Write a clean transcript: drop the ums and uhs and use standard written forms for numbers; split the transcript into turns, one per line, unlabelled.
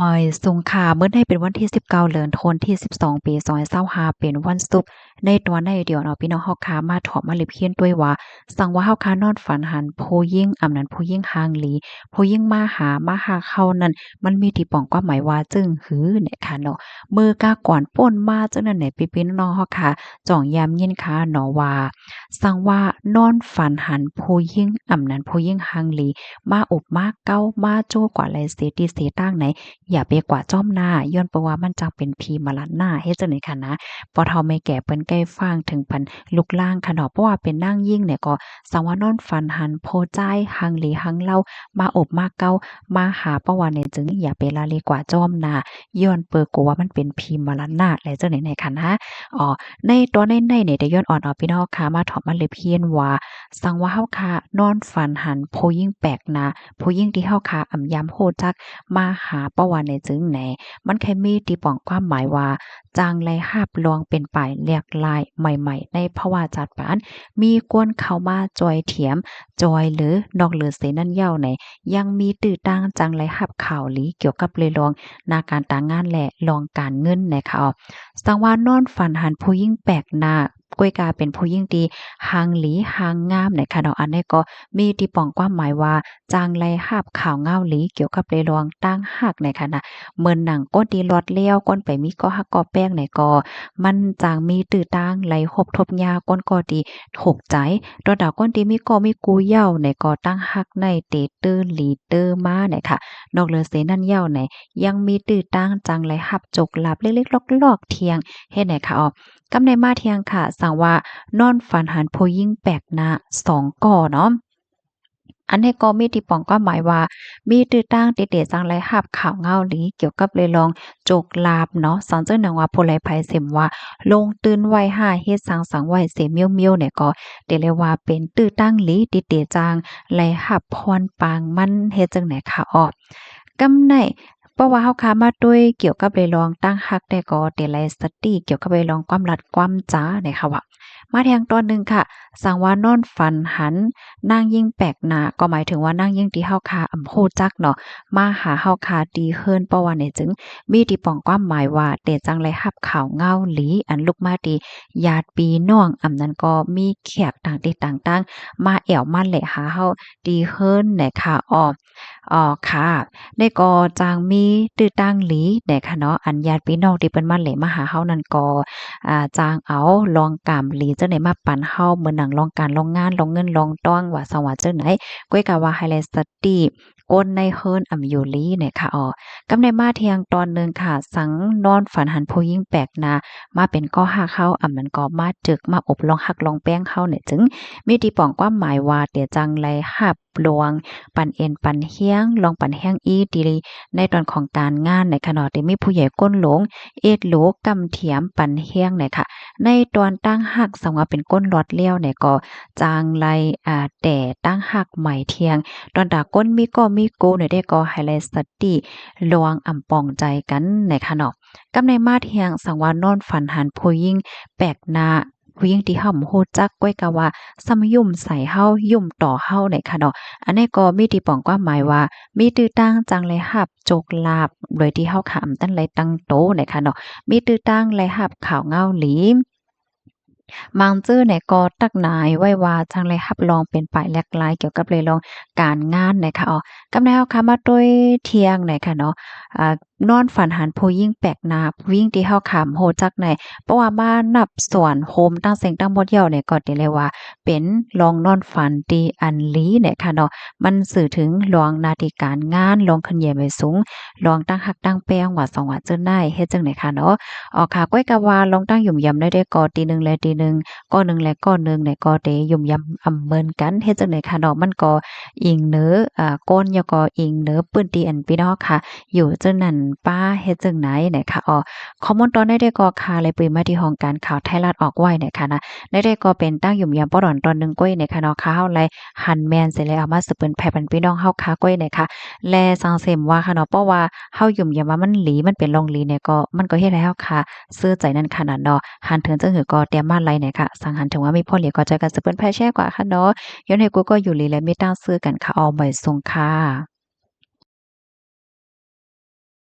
มอยสุงค่ามื้อนี้เป็นวันที่19เดือนธันวาคมที่12ปี2025เป็นวันศุกร์ในตอนในเดี๋ยวเนาะพี่น้องเฮาค่ะมาถอมาลิเพียนด้วยว่าสังว่าเฮาค่ะนอนฝันหันผู้หญิงอำนั้นผู้หญิงห่างหลีผู้หญิงมาหามาหาเขานั้นมันมีที่ป้องความหมายว่าจึงหือเนี่ยค่ะเนาะมื้อกะก่อนป่นมาจังนั้นแหน่พี่ๆน้องๆเฮาค่ะจ้องยามยินค่ะเนาะว่าสังว่านอนฝันหันผู้หญิงอำนั้นผู้หญิงห่างหลีมาอบมาเก้ามาโจ้กว่าไหลเสติเสตั้งไหน อย่าไปกว่าจ้อมหน้าย้อนเพราะว่ามันจังเป็นผีมาลัดหน้าเฮ็ดจังได๋ค่ะนะปอเฒ่าแม่แก่เปิ้นใกล้ฟังถึงปันลุกลางค่ะเนาะเพราะว่าเป็นนางยิ่งเนี่ยก็สังว่านอนฝันหันโพใจายหังหลีหังเล่ามาอบมาเก้ามาหาประวันเนี่ยจึงอย่าไปละเลยกว่าจ้อมหน้าย้อนเปิ่กว่ามันเป็นผีมาลัดหน้าและจังได๋ค่ะนะอ๋อในตอนในเนี่ยได้ย้อนอ่อนออพี่น้องค่ะมาถอมมาเลยเพียนว่าสังว่าเฮาค่ะนอนฝันหันผู้หญิงแปลกหน้าผู้หญิงที่เฮาค่ะอำยำโฮจัก มาหาประวันในจึงแหนมันแค่มีตีป่องความหมายว่าจางไรหาบลวงเป็นไปเรียกลายใหม่ๆในภาวะจัดปานมีกวนเข้ามาจอยเถียมจอยหรือนอกเหลือเสนั่นเย้าไหนยังมีตื้อตั้งจังไรหับข่าวหลีเกี่ยวกับเลยลองนาการต่างงานและลองการเงินนะคะสังว่านอนฝันหันผู้ยิ่งแปลกหน้ากวยกาเป็นผู้ยิ่งดีหางหลีหางงามในคะเนาะอันนี้ก็มีที่ป้องความหมายว่าจางไรหาบข่าวเงาหลีเกี่ยวกับเลยลองตั้งหักในคะนะเหมือนหนังก้นดีลอดเลี้ยวก้นไปมีก็ฮักก็แป้งในก็มันจางมีตื้อตั้งไหลหบทบยาก้นก็ดีถูกใจดอดาก้นดีมีก็มีกูเหย้าในก็ตั้งหักในเตตื้อหลีเตอมาเนี่ยค่ะนอกเหลือเสนั่นเหย้าไหนยังมีตื้อตั้งจังไรหับจกหลับเล็กๆลอกๆเที่ยงเฮ็ดไหนคะอ๋อกำในมาเที่ยงค่ะสั่งว่านอนฝันหันผู้หญิงแปลกหน้า2ก่อเนาะอันนี้ก็มีที่ป้องความหมายว่ามีตื้อตั้งเตๆจังไรหับข่าวเงาหลีเกี่ยวกับเลยลองโจกลาบเนาะสอนเจ้าหนังว่าผู้ไลภัยเสมว่าลงตื่นไว้ห้าเฮ็ดสังไว้เสเมียวๆเนี่ยก็เตเลยว่าเป็นตื้อตั้งหลีเตๆจังไรหับพรปางมันเฮ็ดจังไหนค่ะอ้อกำไนเพราะว่าเฮาค้ามาด้วยเกี่ยวกับเลยลองตั้งฮักได้ก็เตไลสติเกี่ยวกับเลยลองความลัดความจ๋าเนี่ยค่ะว่ามาแทงตอนหนึ่งค่ะสังว่านอนฝันหันนางยิ่งแปลกหน้าก็หมายถึงว่านางยิ่งที่เฮาคาอำโพจักเนาะมาหาเฮาคาดีเฮิรนเพราะว่าเนี่ยจึงมีที่ป้องความหมายว่าเตจังไรรับข่าวเงาหลีอันลุกมาดีญาติพี่น้องอำนั้นก็มีแขกต่างติต่างๆมาแอวมาแหละหาเฮาดีเฮิรนเนี่ยค่ะค่ะในก็จางมีตื้อตั้งหลีเนี่ยค่ะเนาะอันญาติพี่น้องที่เปิ้นมาแหละมาหาเฮานั่นก็จางเอาลองกำหลีจังได๋มาปันเฮาเหมือนหนังลองการลองงานลองเงินลองต้องว่าสว่าจังไหนก้อยกะว่าไฮไลท์สติก้นในเฮิรนอำอยู่ลีเนี่ยค่ะกำในมาเที่ยงตอนหนึ่งค่ะสังนอนฝันหันผู้หญิงแปลกหน้ามาเป็นก้อหักเฮามันก็มาจึกมาอบลองหักลองแป้งเฮาเนี่ยจึงมีที่ป้องความหมายว่าเดี๋ยวจังไรหับลวงปันเอ็นปันเฮียงลองปันแห้งอีดีในตอนของการงานในขณะที่มีผู้ใหญ่ก้นหลงเอ็ดโหลกำเถียมปันเฮียงเนี่ยค่ะในตอนตั้งหักสังว่าเป็นก้นหลอดเลี้ยวเนี่ยก็จางไรแต่ตั้งหักใหม่เที่ยงตอนตาก้นมีก็มีโกเนี่ยได้ก็ไฮไลท์สติลวงอำปองใจกันในค่ะเนาะกำในมาเที่ยงสังว่านอนฝันหันผู้ยิ่งแปลกหน้าผู้หญิงที่เฮาบ่ฮู้จักก้อยกะว่าซ้ำยุ่มใส่เฮายุ่มต่อเฮาเนี่ยค่ะเนาะอันนี้ก็มีที่ป้องความหมายว่ามีตื้อตั้งจังไรรับโจกลาบโดยที่เฮาขำตั้นไรตั้งโตเนี่ยค่ะเนาะมีตื้อตั้งไรรับข่าวเงาหลี มังจื้อเนี่ยก็ตักหนายไว้ว่าจังไรรับรองเป็นป้ายแลกลายเกี่ยวกับเลยลองการงานนะคะกำแนวค่ะมาด้วยเที่ยงไหนค่ะเนาะนอนฝันหันผู้ยิ่งแปลกหน้าผู้ยิ่งที่เฮาขำโหจักไหนเพราะว่ามานับส่วนโฮมตั้งเสียงตั้งหมดเหี่ยวเนี่ยก็ได้เลยว่าเป็นลองนอนฝันตีอันลีเนี่ยค่ะเนาะมันสื่อถึงลองหน้าที่การงานลองขึ้นเหยียบไว้สูงลองตั้งหักตั้งแป้งว่าสองว่าเจิ้นได้เฮ็ดจังได๋ค่ะเนาะค่ะก้อยกะว่าลองตั้งหยุ่มยำได้ก็ตีหนึ่งและตีหนึ่งก้อหนึ่งและก้อหนึ่งเนี่ยก็ได้หยุ่มยำอำเมินกันเฮ็ดจังได๋ค่ะเนาะมันก็อิงเหนือก้นยก็อิงเหนือปื้นตีอันพี่น้องค่ะอยู่จังนั้นป้าเฮ็ดจังไหนเนี่ยค่ะข้อมูลตอนได้ก็ค่ะเลยปืนมาที่ห้องการข่าวไทยรัฐออกไว้เนี่ยค่ะนะได้ก็เป็นตั้งหยุ่มยำป้อดอนตอนหนึ่งก้อยเนี่ยค่ะเนาะค่ะเฮาเลยหั่นแม่นเสร็จแล้วเอามาสืบเปิ้นแผ่ปันพี่น้องเฮาค่ะก้อยเนี่ยค่ะแลสังเสมว่าค่ะเนาะเพราะว่าเฮาหยุ่มยำว่ามันหลีมันเป็นรองหลีเนี่ยก็มันก็เฮ็ดให้เฮาค่ะซื้อใจนั่นขนาดเนาะหันถึงจังหือก็เตรียมมาไลเนี่ยค่ะสังหันถึงว่ามีพ่อเหลียก็ใจกันสืบเปิ้นแพ่แชร์กว่าค่ะเนาะย้อนให้กูก็อยู่หลีและมีตั้งซื้อกันค่ะเอาไว้ส่งค่ะ